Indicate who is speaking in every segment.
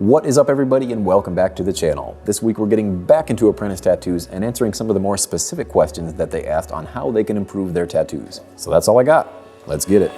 Speaker 1: What is up, everybody, and welcome back to the channel. This week we're getting back into Apprentice tattoos and answering some of the more specific questions that they asked on how they can improve their tattoos. So that's all I got. Let's get it.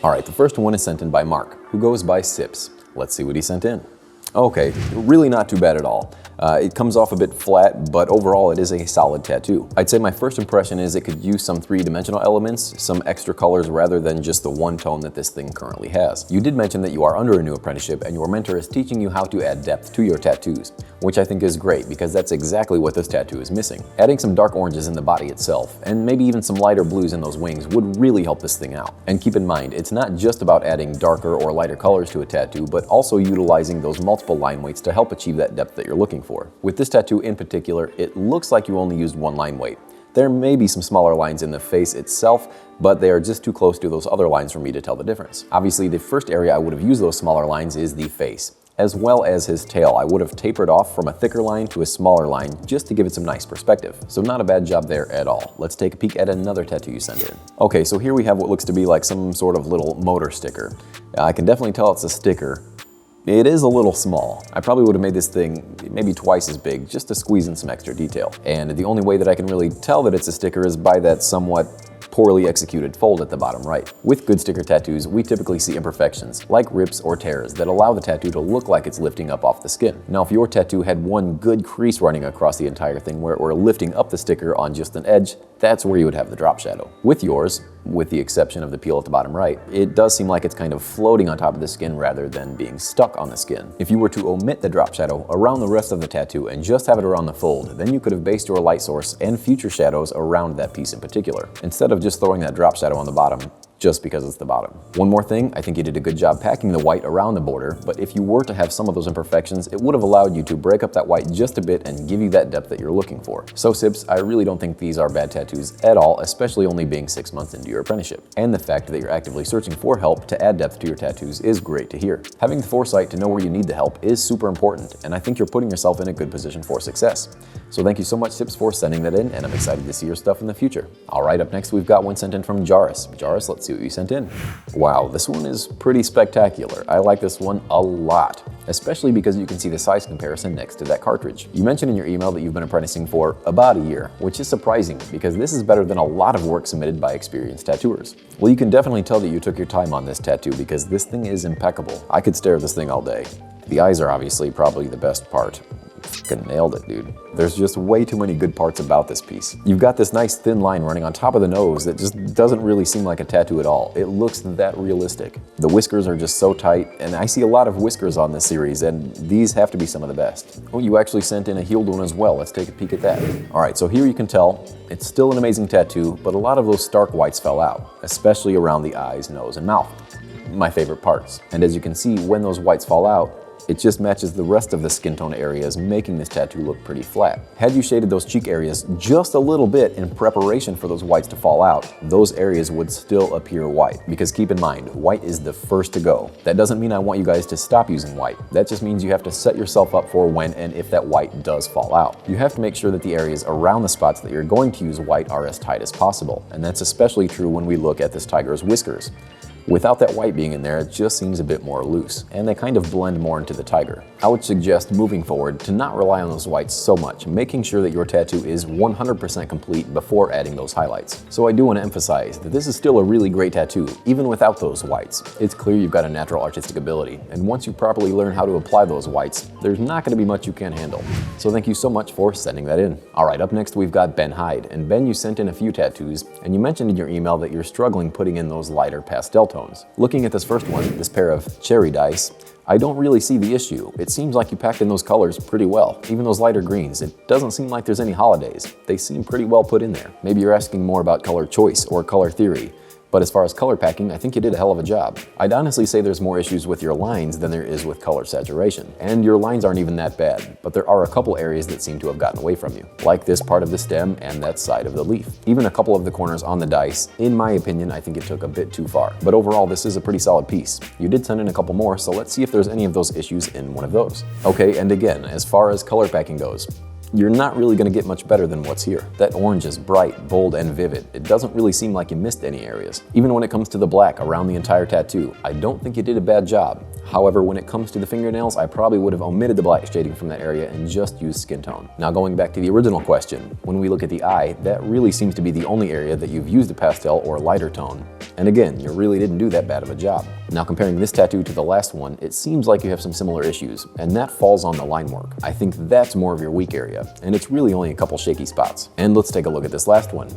Speaker 1: Alright, the first one is sent in by Mark, who goes by Sips. Let's see what he sent in. Okay, really not too bad at all. It comes off a bit flat, but overall it is a solid tattoo. I'd say my first impression is it could use some three-dimensional elements, some extra colors rather than just the one tone that this thing currently has. You did mention that you are under a new apprenticeship and your mentor is teaching you how to add depth to your tattoos, which I think is great because that's exactly what this tattoo is missing. Adding some dark oranges in the body itself, and maybe even some lighter blues in those wings would really help this thing out. And keep in mind, it's not just about adding darker or lighter colors to a tattoo, but also utilizing those multiple line weights to help achieve that depth that you're looking for. With this tattoo in particular, it looks like you only used one line weight. There may be some smaller lines in the face itself, but they are just too close to those other lines for me to tell the difference. Obviously, the first area I would have used those smaller lines is the face, as well as his tail. I would have tapered off from a thicker line to a smaller line just to give it some nice perspective. So not a bad job there at all. Let's take a peek at another tattoo you sent in. Okay, so here we have what looks to be like some sort of little motor sticker. I can definitely tell it's a sticker. It is a little small. I probably would have made this thing maybe twice as big just to squeeze in some extra detail. And the only way that I can really tell that it's a sticker is by that somewhat poorly executed fold at the bottom right. With good sticker tattoos, we typically see imperfections, like rips or tears, that allow the tattoo to look like it's lifting up off the skin. Now, if your tattoo had one good crease running across the entire thing where it were lifting up the sticker on just an edge, that's where you would have the drop shadow. With yours, with the exception of the peel at the bottom right, it does seem like it's kind of floating on top of the skin rather than being stuck on the skin. If you were to omit the drop shadow around the rest of the tattoo and just have it around the fold, then you could have based your light source and future shadows around that piece in particular, instead of just throwing that drop shadow on the bottom just because it's the bottom. One more thing, I think you did a good job packing the white around the border, but if you were to have some of those imperfections, it would have allowed you to break up that white just a bit and give you that depth that you're looking for. So Sips, I really don't think these are bad tattoos at all, especially only being 6 months into your apprenticeship. And the fact that you're actively searching for help to add depth to your tattoos is great to hear. Having the foresight to know where you need the help is super important, and I think you're putting yourself in a good position for success. So thank you so much, Sips, for sending that in, and I'm excited to see your stuff in the future. All right, up next we've got one sent in from Jaris. Jaris, let's see what you sent in. Wow, this one is pretty spectacular. I like this one a lot, especially because you can see the size comparison next to that cartridge. You mentioned in your email that you've been apprenticing for about a year, which is surprising because this is better than a lot of work submitted by experienced tattooers. Well, you can definitely tell that you took your time on this tattoo because this thing is impeccable. I could stare at this thing all day. The eyes are obviously probably the best part. Fucking nailed it, dude. There's just way too many good parts about this piece. You've got this nice thin line running on top of the nose that just doesn't really seem like a tattoo at all. It looks that realistic. The whiskers are just so tight, and I see a lot of whiskers on this series, and these have to be some of the best. Oh, you actually sent in a healed one as well. Let's take a peek at that. All right, so here you can tell it's still an amazing tattoo, but a lot of those stark whites fell out, especially around the eyes, nose, and mouth. My favorite parts. And as you can see, when those whites fall out, it just matches the rest of the skin tone areas, making this tattoo look pretty flat. Had you shaded those cheek areas just a little bit in preparation for those whites to fall out, those areas would still appear white. Because keep in mind, white is the first to go. That doesn't mean I want you guys to stop using white. That just means you have to set yourself up for when and if that white does fall out. You have to make sure that the areas around the spots that you're going to use white are as tight as possible. And that's especially true when we look at this tiger's whiskers. Without that white being in there, it just seems a bit more loose, and they kind of blend more into the tiger. I would suggest moving forward to not rely on those whites so much, making sure that your tattoo is 100% complete before adding those highlights. So I do want to emphasize that this is still a really great tattoo, even without those whites. It's clear you've got a natural artistic ability, and once you properly learn how to apply those whites, there's not going to be much you can't handle. So thank you so much for sending that in. All right, up next we've got Ben Hyde, and Ben, you sent in a few tattoos, and you mentioned in your email that you're struggling putting in those lighter pastel tones. Looking at this first one, this pair of cherry dice, I don't really see the issue. It seems like you packed in those colors pretty well. Even those lighter greens, it doesn't seem like there's any holidays. They seem pretty well put in there. Maybe you're asking more about color choice or color theory. But as far as color packing, I think you did a hell of a job. I'd honestly say there's more issues with your lines than there is with color saturation. And your lines aren't even that bad, but there are a couple areas that seem to have gotten away from you, like this part of the stem and that side of the leaf. Even a couple of the corners on the dice, in my opinion, I think it took a bit too far. But overall, this is a pretty solid piece. You did send in a couple more, so let's see if there's any of those issues in one of those. Okay, and again, as far as color packing goes, you're not really going to get much better than what's here. That orange is bright, bold, and vivid. It doesn't really seem like you missed any areas. Even when it comes to the black around the entire tattoo, I don't think you did a bad job. However, when it comes to the fingernails, I probably would have omitted the black shading from that area and just used skin tone. Now going back to the original question, when we look at the eye, that really seems to be the only area that you've used a pastel or lighter tone. And again, you really didn't do that bad of a job. Now comparing this tattoo to the last one, it seems like you have some similar issues, and that falls on the line work. I think that's more of your weak area, and it's really only a couple shaky spots. And let's take a look at this last one.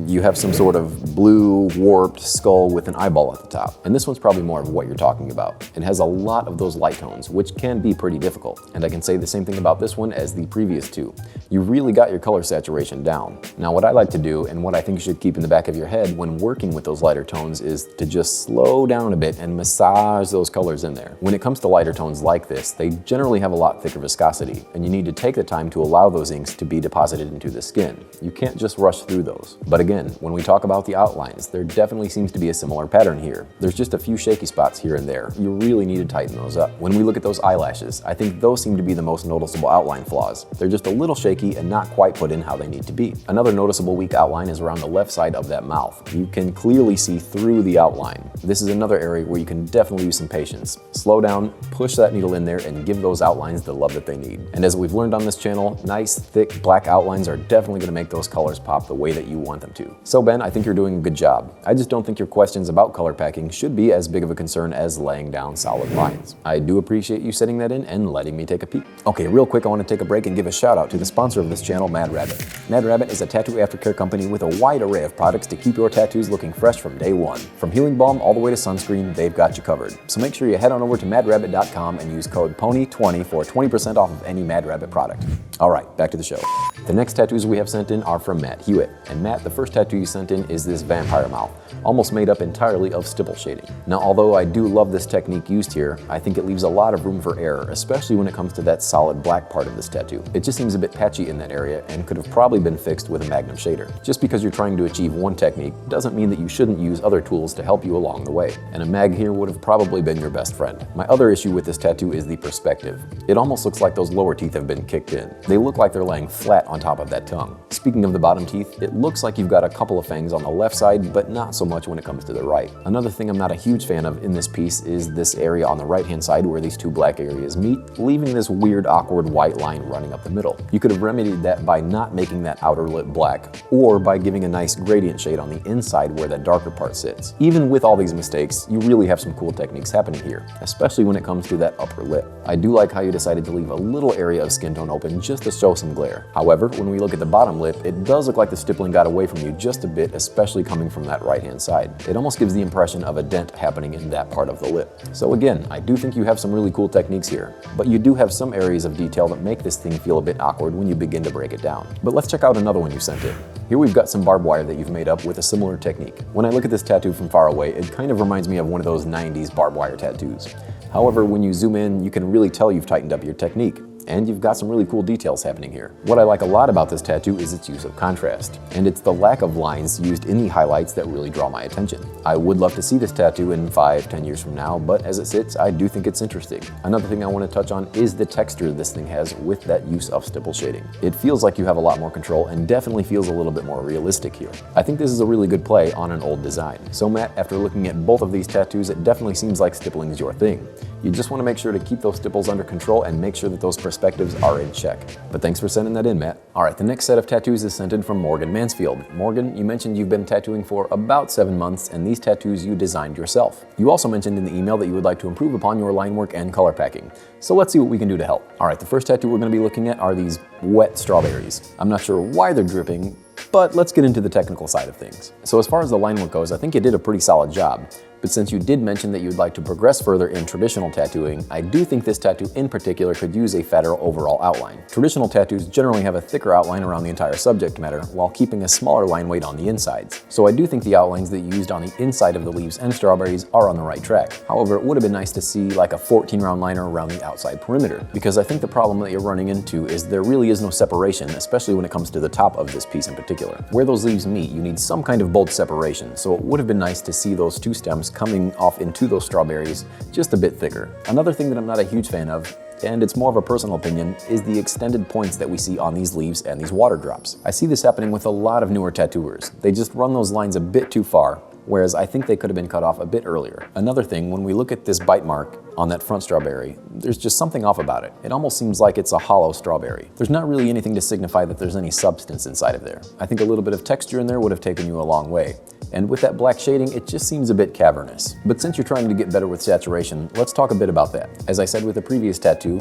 Speaker 1: You have some sort of blue, warped skull with an eyeball at the top. And this one's probably more of what you're talking about. It has a lot of those light tones, which can be pretty difficult. And I can say the same thing about this one as the previous two. You really got your color saturation down. Now what I like to do, and what I think you should keep in the back of your head when working with those lighter tones, is to just slow down a bit and massage those colors in there. When it comes to lighter tones like this, they generally have a lot thicker viscosity, and you need to take the time to allow those inks to be deposited into the skin. You can't just rush through those. But again, when we talk about the outlines, there definitely seems to be a similar pattern here. There's just a few shaky spots here and there. You really need to tighten those up. When we look at those eyelashes, I think those seem to be the most noticeable outline flaws. They're just a little shaky and not quite put in how they need to be. Another noticeable weak outline is around the left side of that mouth. You can clearly see through the outline. This is another area where you can definitely use some patience. Slow down, push that needle in there, and give those outlines the love that they need. And as we've learned on this channel, nice, thick, black outlines are definitely going to make those colors pop the way that you want them to. So Ben, I think you're doing a good job. I just don't think your questions about color packing should be as big of a concern as laying down solid lines. I do appreciate you setting that in and letting me take a peek. Okay, real quick, I want to take a break and give a shout out to the sponsor of this channel, Mad Rabbit. Mad Rabbit is a tattoo aftercare company with a wide array of products to keep your tattoos looking fresh from day one. From healing balm all the way to sunscreen, they've got you covered. So make sure you head on over to madrabbit.com and use code PONY20 for 20% off of any Mad Rabbit product. All right, back to the show. The next tattoos we have sent in are from Matt Hewitt. And Matt, the first tattoo you sent in is this vampire mouth, almost made up entirely of stipple shading. Now, although I do love this technique used here, I think it leaves a lot of room for error, especially when it comes to that solid black part of this tattoo. It just seems a bit patchy in that area and could have probably been fixed with a Magnum shader. Just because you're trying to achieve one technique doesn't mean that you shouldn't use other tools to help you along the way, and a mag here would have probably been your best friend. My other issue with this tattoo is the perspective. It almost looks like those lower teeth have been kicked in. They look like they're laying flat on top of that tongue. Speaking of the bottom teeth, it looks like you've got a couple of fangs on the left side, but not so much when it comes to the right. Another thing I'm not a huge fan of in this piece is this area on the right-hand side where these two black areas meet, leaving this weird, awkward white line running up the middle. You could have remedied that by not making that outer lip black, or by giving a nice gradient shade on the inside where that darker part sits. Even with all these mistakes, you really have some cool techniques happening here, especially when it comes to that upper lip. I do like how you decided to leave a little area of skin tone open just to show some glare. However, when we look at the bottom lip, it does look like the stippling got away from you just a bit, especially coming from that right-hand side. It almost gives the impression of a dent happening in that part of the lip. So again, I do think you have some really cool techniques here, but you do have some areas of detail that make this thing feel a bit awkward when you begin to break it down. But let's check out another one you sent in. Here we've got some barbed wire that you've made up with a similar technique. When I look at this tattoo from far away, it kind of reminds me of one of those 90s barbed wire tattoos. However, when you zoom in, you can really tell you've tightened up your technique. And you've got some really cool details happening here. What I like a lot about this tattoo is its use of contrast, and it's the lack of lines used in the highlights that really draw my attention. I would love to see this tattoo in 5-10 years from now, but as it sits, I do think it's interesting. Another thing I want to touch on is the texture this thing has with that use of stipple shading. It feels like you have a lot more control and definitely feels a little bit more realistic here. I think this is a really good play on an old design. So Matt, after looking at both of these tattoos, it definitely seems like stippling is your thing. You just want to make sure to keep those stipples under control and make sure that those perspectives are in check. But thanks for sending that in, Matt. All right, the next set of tattoos is sent in from Morgan Mansfield. Morgan, you mentioned you've been tattooing for about 7 months, and these tattoos you designed yourself. You also mentioned in the email that you would like to improve upon your line work and color packing. So let's see what we can do to help. All right, the first tattoo we're going to be looking at are these wet strawberries. I'm not sure why they're dripping, but let's get into the technical side of things. So as far as the line work goes, I think you did a pretty solid job. But since you did mention that you'd like to progress further in traditional tattooing, I do think this tattoo in particular could use a fatter overall outline. Traditional tattoos generally have a thicker outline around the entire subject matter, while keeping a smaller line weight on the insides. So I do think the outlines that you used on the inside of the leaves and strawberries are on the right track. However, it would have been nice to see like a 14-round liner around the outside perimeter, because I think the problem that you're running into is there really is no separation, especially when it comes to the top of this piece in particular. Where those leaves meet, you need some kind of bold separation, so it would have been nice to see those two stems coming off into those strawberries just a bit thicker. Another thing that I'm not a huge fan of and it's more of a personal opinion, is the extended points that we see on these leaves and these water drops. I see this happening with a lot of newer tattooers. They just run those lines a bit too far, whereas I think they could have been cut off a bit earlier. Another thing, when we look at this bite mark on that front strawberry, there's just something off about it. It almost seems like it's a hollow strawberry. There's not really anything to signify that there's any substance inside of there. I think a little bit of texture in there would have taken you a long way. And with that black shading, it just seems a bit cavernous. But since you're trying to get better with saturation, let's talk a bit about that. As I said with the previous tattoo,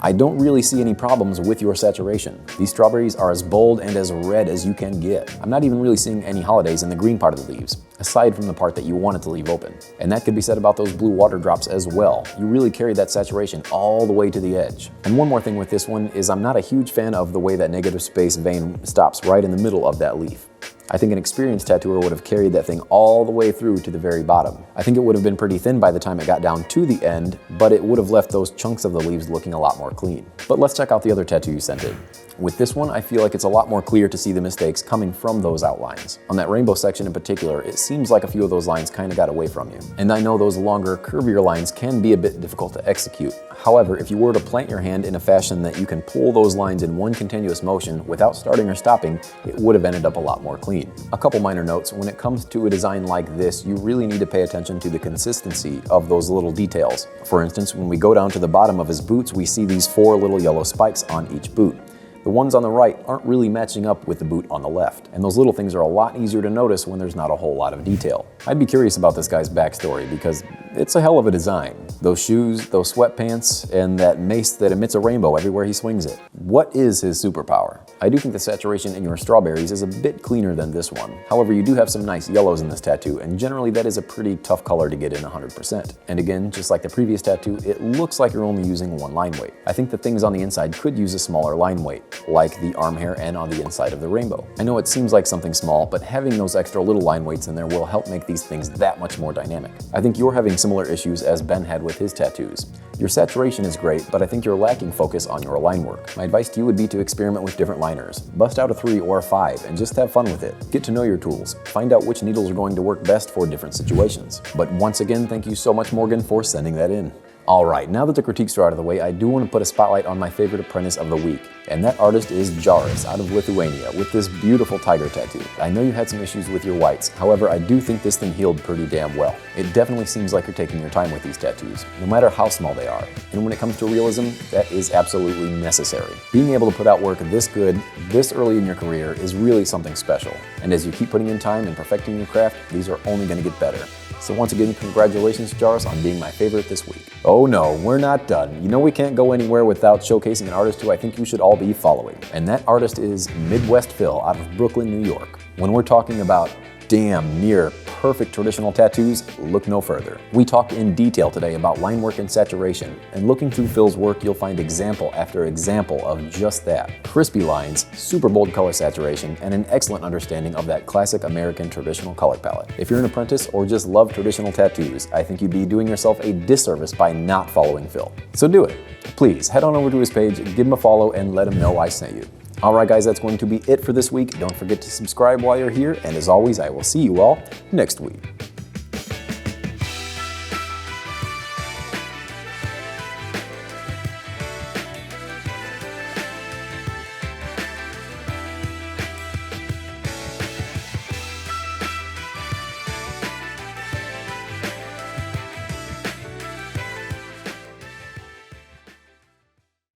Speaker 1: I don't really see any problems with your saturation. These strawberries are as bold and as red as you can get. I'm not even really seeing any holidays in the green part of the leaves, aside from the part that you wanted to leave open. And that could be said about those blue water drops as well. You really carry that saturation all the way to the edge. And one more thing with this one is I'm not a huge fan of the way that negative space vein stops right in the middle of that leaf. I think an experienced tattooer would have carried that thing all the way through to the very bottom. I think it would have been pretty thin by the time it got down to the end, but it would have left those chunks of the leaves looking a lot more clean. But let's check out the other tattoo you sent in. With this one, I feel like it's a lot more clear to see the mistakes coming from those outlines. On that rainbow section in particular, it seems like a few of those lines kind of got away from you. And I know those longer, curvier lines can be a bit difficult to execute. However, if you were to plant your hand in a fashion that you can pull those lines in one continuous motion without starting or stopping, it would have ended up a lot more clean. A couple minor notes: when it comes to a design like this, you really need to pay attention to the consistency of those little details. For instance, when we go down to the bottom of his boots, we see these 4 little yellow spikes on each boot. The ones on the right aren't really matching up with the boot on the left, and those little things are a lot easier to notice when there's not a whole lot of detail. I'd be curious about this guy's backstory because it's a hell of a design. Those shoes, those sweatpants, and that mace that emits a rainbow everywhere he swings it. What is his superpower? I do think the saturation in your strawberries is a bit cleaner than this one. However, you do have some nice yellows in this tattoo, and generally that is a pretty tough color to get in 100%. And again, just like the previous tattoo, it looks like you're only using 1 line weight. I think the things on the inside could use a smaller line weight, like the arm hair and on the inside of the rainbow. I know it seems like something small, but having those extra little line weights in there will help make these things that much more dynamic. I think you're having similar issues as Ben had with his tattoos. Your saturation is great, but I think you're lacking focus on your line work. My advice to you would be to experiment with different liners. Bust out a 3 or a 5 and just have fun with it. Get to know your tools. Find out which needles are going to work best for different situations. But once again, thank you so much, Morgan, for sending that in. Alright, now that the critiques are out of the way, I do want to put a spotlight on my favorite apprentice of the week, and that artist is Jaris out of Lithuania with this beautiful tiger tattoo. I know you had some issues with your whites, however I do think this thing healed pretty damn well. It definitely seems like you're taking your time with these tattoos, no matter how small they are, and when it comes to realism, that is absolutely necessary. Being able to put out work this good, this early in your career is really something special, and as you keep putting in time and perfecting your craft, these are only going to get better. So once again, congratulations, Jarus, on being my favorite this week. Oh no, we're not done. You know we can't go anywhere without showcasing an artist who I think you should all be following. And that artist is Midwest Phil out of Brooklyn, New York. When we're talking about damn near perfect traditional tattoos, look no further. We talked in detail today about line work and saturation, and looking through Phil's work, you'll find example after example of just that. Crispy lines, super bold color saturation, and an excellent understanding of that classic American traditional color palette. If you're an apprentice or just love traditional tattoos, I think you'd be doing yourself a disservice by not following Phil. So do it. Please head on over to his page, give him a follow, and let him know I sent you. Alright guys, that's going to be it for this week. Don't forget to subscribe while you're here, and as always, I will see you all next week.